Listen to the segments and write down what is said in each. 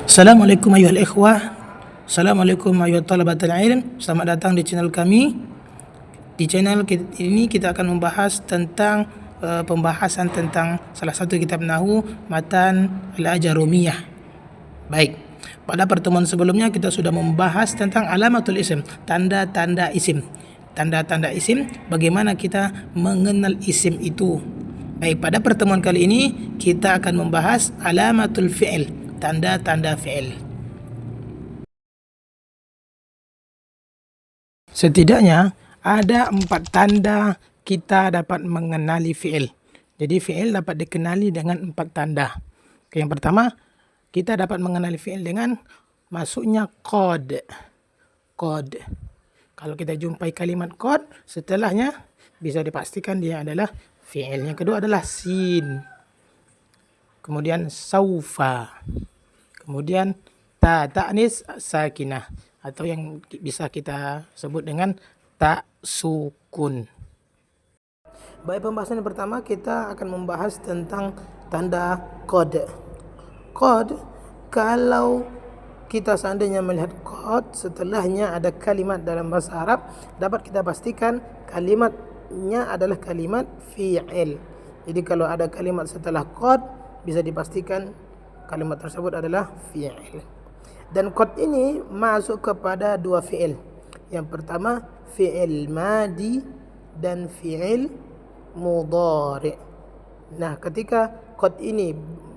Assalamualaikum ayuhal ikhwah. Assalamualaikum ayuhal talabatul ilm. Selamat datang di channel kami. Di channel ini kita akan membahas tentang pembahasan tentang salah satu kitab nahwu, Matan Al-Ajurumiyah. Baik. Pada pertemuan sebelumnya kita sudah membahas tentang alamatul isim, tanda-tanda isim. Tanda-tanda isim, bagaimana kita mengenal isim itu. Baik, pada pertemuan kali ini kita akan membahas alamatul fi'il, tanda-tanda fi'il. Setidaknya ada 4 tanda kita dapat mengenali fi'il. Jadi fi'il dapat dikenali dengan 4 tanda. Yang pertama, kita dapat mengenali fi'il dengan masuknya qad. Qad. Kalau kita jumpai kalimat qad, setelahnya bisa dipastikan dia adalah fi'il. Yang kedua adalah sin. Kemudian saufa. Kemudian ta ta'nis sakinah, atau yang bisa kita sebut dengan ta sukun. Baik, pembahasan yang pertama kita akan membahas tentang tanda qad. Qad, kalau kita seandainya melihat qad, setelahnya ada kalimat dalam bahasa Arab, dapat kita pastikan kalimatnya adalah kalimat fi'il. Jadi kalau ada kalimat setelah qad, bisa dipastikan kalimat tersebut adalah fi'il. Dan qad ini masuk kepada 2 fi'il. Yang pertama fi'il madi dan fi'il mudhari'. Nah, ketika qad ini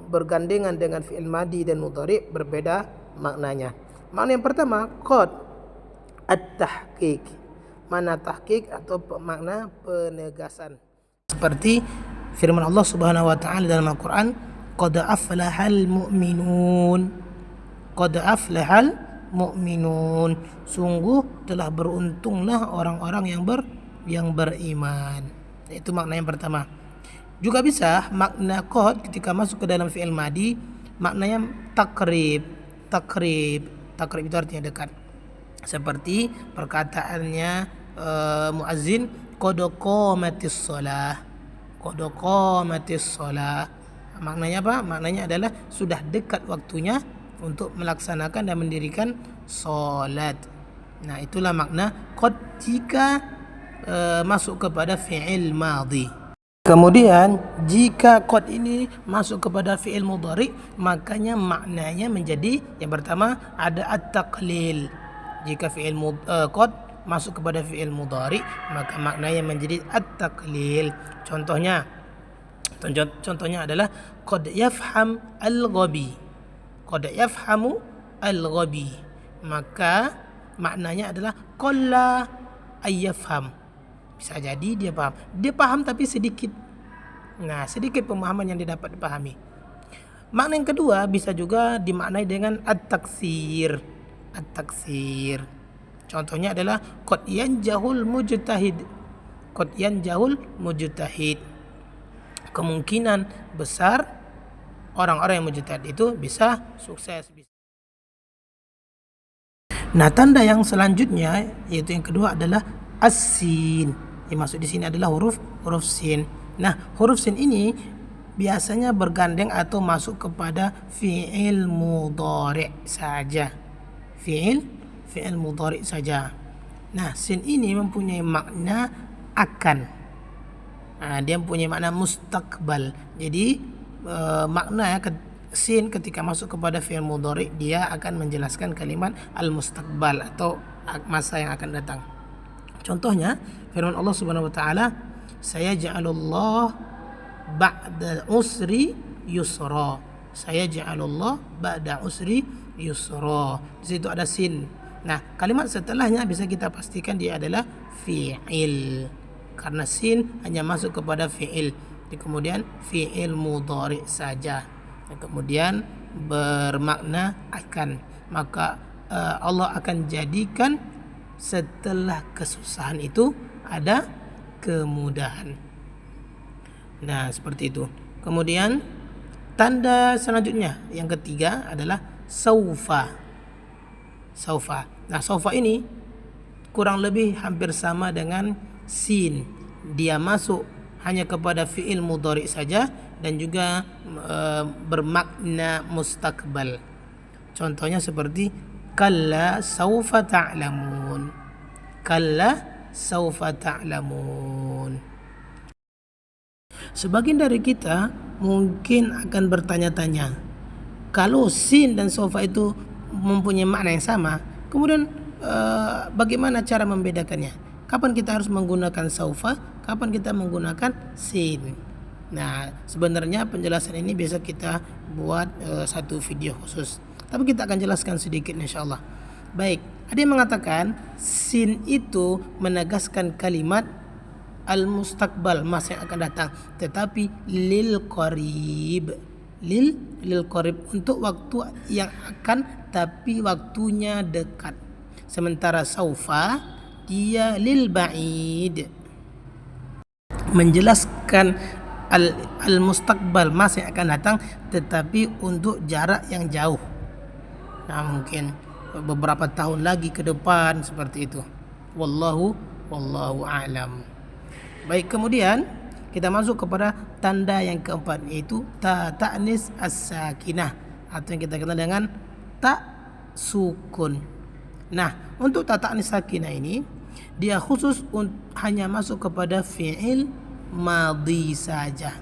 bergandengan dengan fi'il madi dan mudhari', berbeda maknanya. Makna yang pertama, qad at-tahqiq. Makna tahqiq atau makna penegasan. Seperti firman Allah Subhanahu wa taala dalam Al-Qur'an, qad aflahal mu'minun. Qad aflahal mu'minun. Sungguh telah beruntunglah orang-orang yang beriman. Itu makna yang pertama. Juga bisa makna qad ketika masuk ke dalam fi'il madi, maknanya takrib. Takrib itu artinya dekat. Seperti perkataannya muazzin, qad qamatis shalah. Qad qamatis shalah. Maknanya apa? Maknanya adalah sudah dekat waktunya untuk melaksanakan dan mendirikan solat. Nah, itulah makna qad jika masuk kepada fi'il madhi. Kemudian jika qad ini masuk kepada fi'il mudhari, makanya maknanya menjadi yang pertama ada at-taqlil. Jika fi'il qad masuk kepada fi'il mudhari, maka maknanya menjadi at-taqlil. Contohnya adalah qad yafham al-ghabi. Qad yafhamu al-ghabi. Maka maknanya adalah qalla ayyafham. Bisa jadi dia paham. Dia paham tapi sedikit. Nah, sedikit pemahaman yang didapat dipahami. Makna yang kedua bisa juga dimaknai dengan at-taksir. At-taksir. Contohnya adalah qad yanjahul mujtahid. Qad yanjahul mujtahid. Kemungkinan besar orang-orang yang mujtahid itu bisa sukses. Nah, tanda yang selanjutnya yaitu yang kedua adalah as-sin. Yang masuk di sini adalah huruf sin. Nah, huruf sin ini biasanya bergandeng atau masuk kepada fi'il mudhari' saja. Fi'il mudhari' saja. Nah, sin ini mempunyai makna akan. Nah, dia mempunyai makna mustaqbal. Jadi makna sin ketika masuk kepada fi'il mudhari', dia akan menjelaskan kalimat al-mustaqbal atau masa yang akan datang. Contohnya firman Allah Subhanahu wa taala, sayaj'alullah ba'da usri yusra. Sayaj'alullah ba'da usri yusra. Di situ ada sin. Nah, kalimat setelahnya bisa kita pastikan dia adalah fi'il. Karena sin hanya masuk kepada fi'il. Kemudian fi'il mudhari' saja. Kemudian bermakna akan. Maka Allah akan jadikan setelah kesusahan itu ada kemudahan. Nah, seperti itu. Kemudian tanda selanjutnya yang ketiga adalah saufa. Saufa. Nah, saufa ini kurang lebih hampir sama dengan sin. Dia masuk hanya kepada fi'il mudhari' saja dan juga bermakna mustaqbal. Contohnya seperti kalla saufa ta'lamun. Kalla saufa ta'lamun. Sebagian dari kita mungkin akan bertanya-tanya, kalau sin dan sofa itu mempunyai makna yang sama, kemudian bagaimana cara membedakannya? Kapan kita harus menggunakan saufa, kapan kita menggunakan sin? Nah, sebenarnya penjelasan ini biasa kita buat satu video khusus, tapi kita akan jelaskan sedikit insyaallah. Baik, ada yang mengatakan sin itu menegaskan kalimat al-mustaqbal, masa yang akan datang, tetapi lil qarib, lil qarib, untuk waktu yang akan tapi waktunya dekat. Sementara saufa dia lil ba'id, menjelaskan al-mustaqbal, masa yang akan datang, tetapi untuk jarak yang jauh. Nah, mungkin beberapa tahun lagi ke depan, seperti itu. Wallahu a'lam. Baik, kemudian kita masuk kepada tanda yang keempat, yaitu ta ta'nis as-sakinah, atau yang kita kenal dengan ta sukun. Nah, untuk ta ta'nis sakinah ini dia khusus hanya masuk kepada fi'il madhi saja.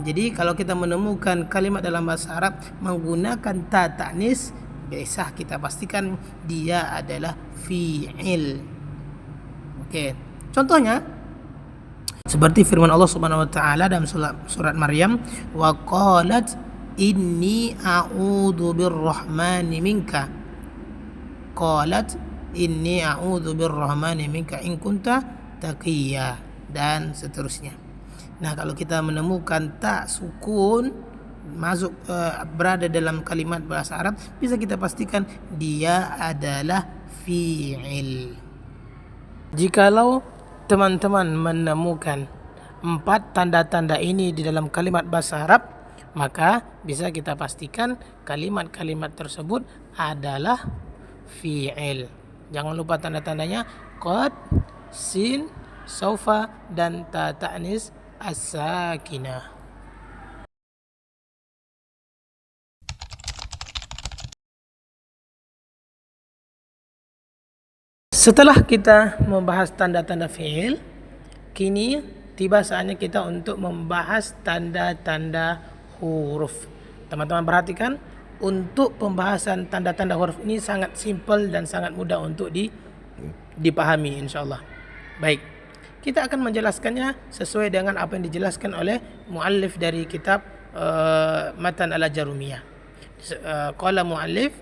Jadi kalau kita menemukan kalimat dalam bahasa Arab menggunakan ta ta'nis, biasa kita pastikan dia adalah fi'il. Oke, contohnya seperti firman Allah Subhanahu wa taala dalam surat Maryam, wa qalat inni a'udzu birrahmani minka. Qalat inni a'udzu birrahmani minka in kunta taqiyya, dan seterusnya. Nah, kalau kita menemukan ta sukun masuk berada dalam kalimat bahasa Arab, bisa kita pastikan dia adalah fi'il. Jikalau teman-teman menemukan 4 tanda-tanda ini di dalam kalimat bahasa Arab, maka bisa kita pastikan kalimat-kalimat tersebut adalah fi'il. Jangan lupa tanda-tandanya qad, sin, saufa, dan ta ta'nis as-sakinah. Setelah kita membahas tanda-tanda fi'il, kini tiba saatnya kita untuk membahas tanda-tanda huruf. Teman-teman perhatikan, untuk pembahasan tanda-tanda huruf ini sangat simpel dan sangat mudah untuk dipahami insyaallah. Baik, kita akan menjelaskannya sesuai dengan apa yang dijelaskan oleh muallif dari kitab Matan al-Jarumiyah. Qala muallif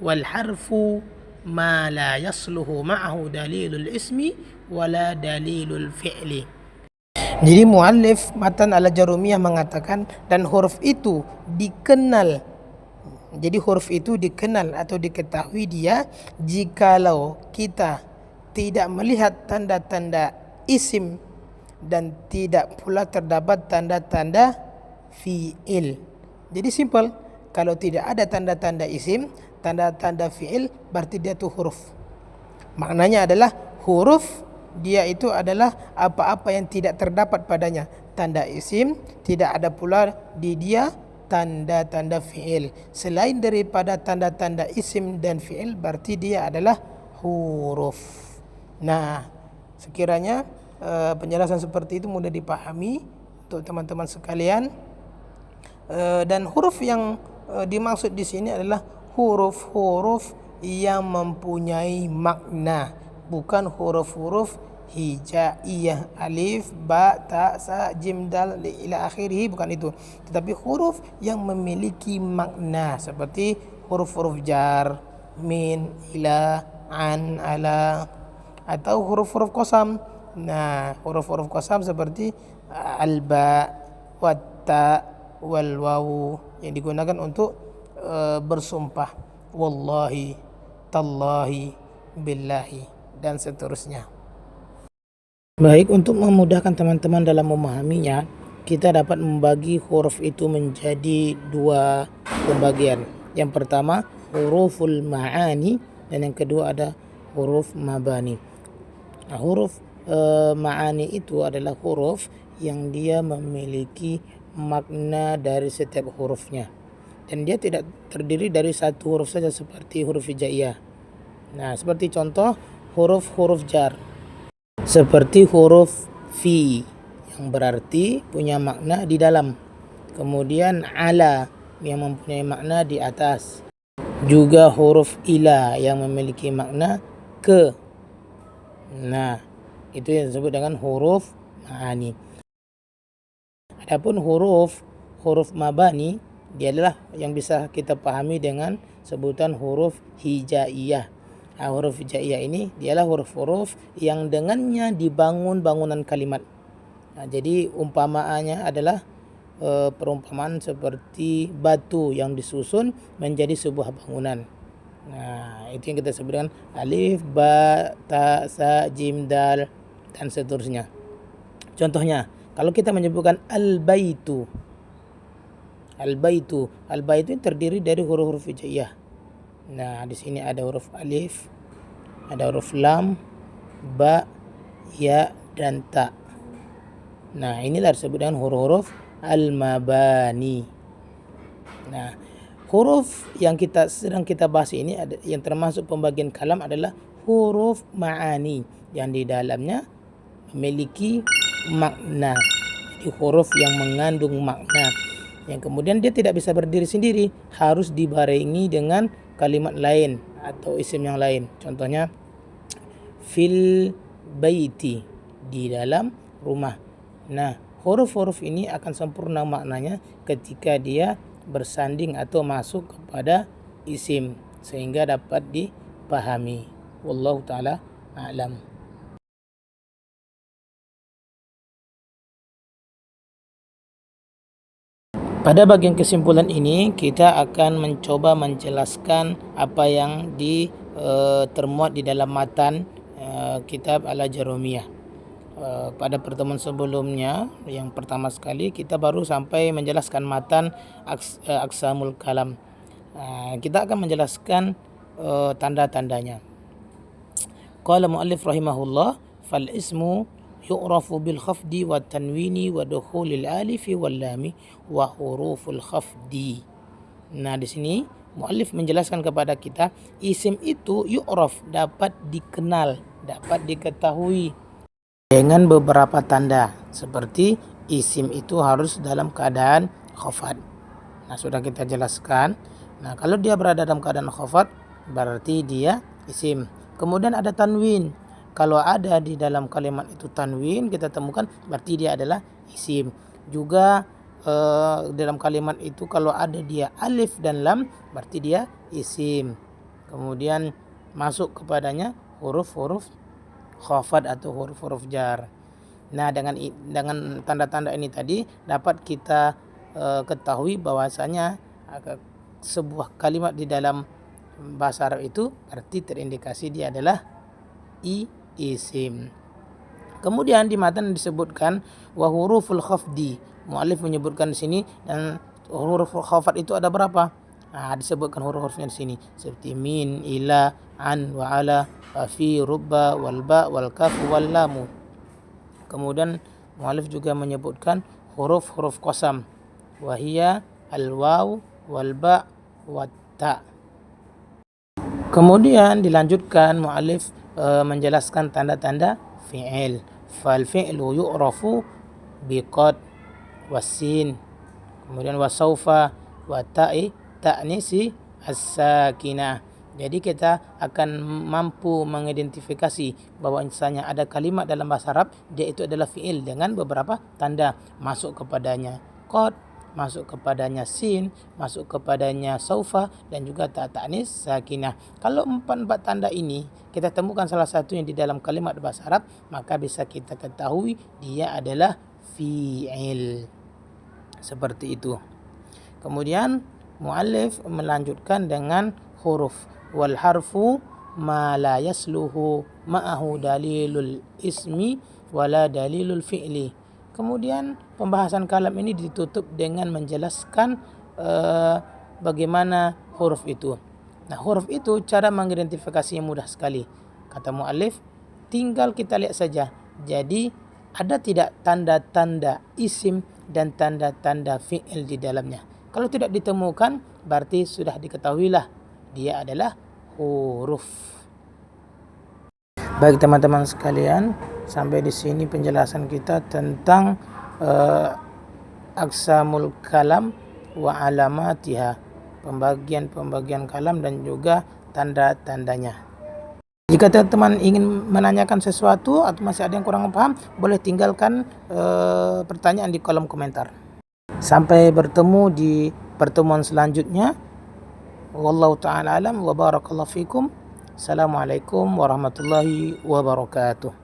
wal harfu ma la yasluhu ma'ahu dalilul ismi wala dalilul fi'li. Jadi muallif Matan al-Jarumiyah mengatakan, dan huruf itu dikenal. Jadi huruf itu dikenal atau diketahui dia jikalau kita tidak melihat tanda-tanda isim dan tidak pula terdapat tanda-tanda fi'il. Jadi simpel, kalau tidak ada tanda-tanda isim, tanda-tanda fi'il, berarti dia itu huruf. Maknanya adalah huruf dia itu adalah apa-apa yang tidak terdapat padanya tanda isim, tidak ada pula di dia tanda-tanda fi'il. Selain daripada tanda-tanda isim dan fi'il, berarti dia adalah huruf. Nah, sekiranya penjelasan seperti itu mudah dipahami untuk teman-teman sekalian. Dan huruf yang dimaksud di sini adalah huruf-huruf yang mempunyai makna, bukan huruf-huruf hijaiyah, alif, ba, ta, sa, jim, dal ila akhirih, bukan itu, tetapi huruf yang memiliki makna seperti huruf-huruf jar, min, ila, an, ala, atau huruf-huruf qasam. Nah, huruf-huruf qasam seperti al-ba, wat-ta, wal wawu yang digunakan untuk bersumpah, wallahi, tallahi, billahi, dan seterusnya. Baik, untuk memudahkan teman-teman dalam memahaminya, kita dapat membagi huruf itu menjadi 2 pembagian. Yang pertama huruful ma'ani, dan yang kedua ada huruf mabani. Nah, huruf ma'ani itu adalah huruf yang dia memiliki makna dari setiap hurufnya. dan dia tidak terdiri dari satu huruf saja seperti huruf hijaiyah. Nah, seperti contoh huruf-huruf jar. Seperti huruf fi yang berarti punya makna di dalam. Kemudian ala yang mempunyai makna di atas. Juga huruf ila yang memiliki makna ke. Nah, itu yang disebut dengan huruf ma'ani. Adapun huruf mabani, dia adalah yang bisa kita pahami dengan sebutan huruf hijaiyah. Huruf hijaiyah ini dialah huruf-huruf yang dengannya dibangun bangunan kalimat. Jadi umpamaannya adalah perumpamaan seperti batu yang disusun menjadi sebuah bangunan. Nah, itu yang kita sebut dengan alif, ba, ta, sa, jim, dal, dan seterusnya. Contohnya, kalau kita menyebutkan al-baitu. Al-baitu terdiri dari huruf-huruf hijaiyah. Nah, di sini ada huruf alif, ada huruf lam, ba, ya, dan ta. Nah, inilah disebut dengan huruf-huruf al-mabani. Nah, huruf yang sedang kita bahas ini yang termasuk pembagian kalam adalah huruf ma'ani yang di dalamnya memiliki makna. Jadi huruf yang mengandung makna, yang kemudian dia tidak bisa berdiri sendiri, harus dibarengi dengan kalimat lain atau isim yang lain. Contohnya fil baiti, di dalam rumah. Nah, huruf-huruf ini akan sempurna maknanya ketika dia bersanding atau masuk kepada isim sehingga dapat dipahami. Wallahu taala a'lam. Pada bagian kesimpulan ini kita akan mencoba menjelaskan apa yang termuat di dalam matan kitab Al-Jarumiyah. Pada pertemuan sebelumnya yang pertama sekali kita baru sampai menjelaskan matan Aqsamul Kalam. Kita akan menjelaskan tanda-tandanya. Qala muallif rahimahullah, fal ismu yu'rafu bil khafdi wa tanwini wa dukhulil alifi wal lami wa huruful khafdi. Nah, di sini muallif menjelaskan kepada kita isim itu yu'raf, dapat dikenal, dapat diketahui dengan beberapa tanda, seperti isim itu harus dalam keadaan khafad. Nah, sudah kita jelaskan. Nah, kalau dia berada dalam keadaan khafad berarti dia isim. Kemudian ada tanwin. Kalau ada di dalam kalimat itu tanwin, kita temukan berarti dia adalah isim. Juga dalam kalimat itu kalau ada dia alif dan lam berarti dia isim. Kemudian masuk kepadanya huruf-huruf khafad atau huruf-huruf jar. Nah, dengan tanda-tanda ini tadi dapat kita ketahui bahwasanya sebuah kalimat di dalam bahasa Arab itu berarti terindikasi dia adalah isim. Kemudian di matan disebutkan wa huruful khafdi. Muallif menyebutkan di sini, dan huruf khafad itu ada berapa? Disebutkan huruf-hurufnya di sini seperti min, ila, an, wa ala, fi, rubba, wal ba, wal kaf, wal lamu. Kemudian muallif juga menyebutkan huruf-huruf qasam, wa hiya al waw, wal ba, wat ta. Kemudian dilanjutkan muallif menjelaskan tanda-tanda fi'il. Fal fi'lu yu'rafu biqad wasin, kemudian wasaufa wa ta'i ta'nisi as-sakinah. Jadi kita akan mampu mengidentifikasi bahwa misalnya ada kalimat dalam bahasa Arab, dia itu adalah fi'il dengan beberapa tanda, masuk kepadanya qad, masuk kepadanya sin, masuk kepadanya saufa, dan juga ta'nis sakinah. Kalau empat tanda ini kita temukan salah satu yang di dalam kalimat bahasa Arab, maka bisa kita ketahui dia adalah fi'il. Seperti itu. Kemudian muallif melanjutkan dengan huruf. Wal harfu ma la yasluhu ma'ahu dalilul ismi wala dalilul fi'li. Kemudian pembahasan kalam ini ditutup dengan menjelaskan bagaimana huruf itu. Nah, huruf itu cara mengidentifikasinya mudah sekali. Kata muallif, tinggal kita lihat saja. Jadi ada tidak tanda-tanda isim dan tanda-tanda fi'il di dalamnya. Kalau tidak ditemukan, berarti sudah diketahuilah dia adalah huruf. Baik teman-teman sekalian, sampai di sini penjelasan kita tentang aqsamul kalam wa alamatiha, pembagian kalam dan juga tanda-tandanya. Jika teman-teman ingin menanyakan sesuatu atau masih ada yang kurang paham, boleh tinggalkan pertanyaan di kolom komentar. Sampai bertemu di pertemuan selanjutnya. Wallahu ta'ala alam wa barakallahu fikum. Assalamualaikum warahmatullahi wabarakatuh.